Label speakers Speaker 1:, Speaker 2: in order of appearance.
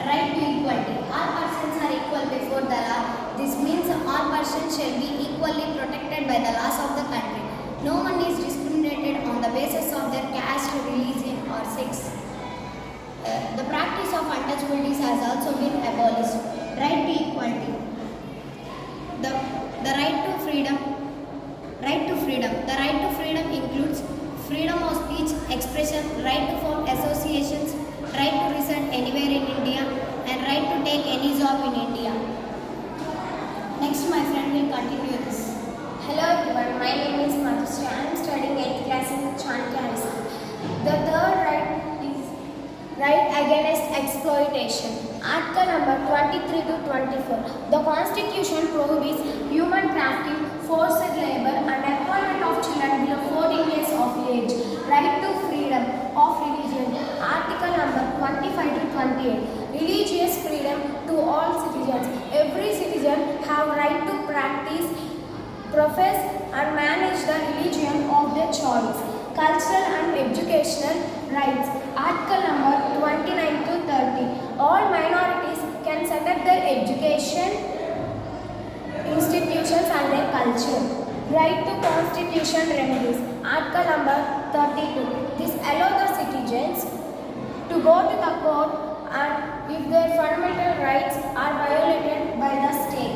Speaker 1: Right to equality. All persons are equal before the law. This means all persons shall be equally protected by the laws of the country. No one is discriminated on the basis of their caste, religion or sex. The practice of untouchabilities has also been abolished. Right to equality. The right to freedom. Right to freedom. The right to freedom includes freedom of speech, expression, right to form associations, right to reside anywhere in India, and right to take any job in India. Next, my friend will continue this.
Speaker 2: Hello everyone, my name is Madhusri. I am studying 8th class in Chanakya High School. The third right is right against exploitation. Article number 23 to 24. The Constitution prohibits human trafficking, forced labor and employment of children below 14 years of age. Right to freedom of religion. Article number 25 to 28. Religious freedom to all citizens. Every citizen have right to practice, profess and manage the religion of their choice. Cultural and educational rights. Article number 29 to 30. All minorities can set up their education institutions and their culture. Right to constitution remedies. Article number 32. This allows the citizens to go to the court and if their fundamental rights are violated by the state.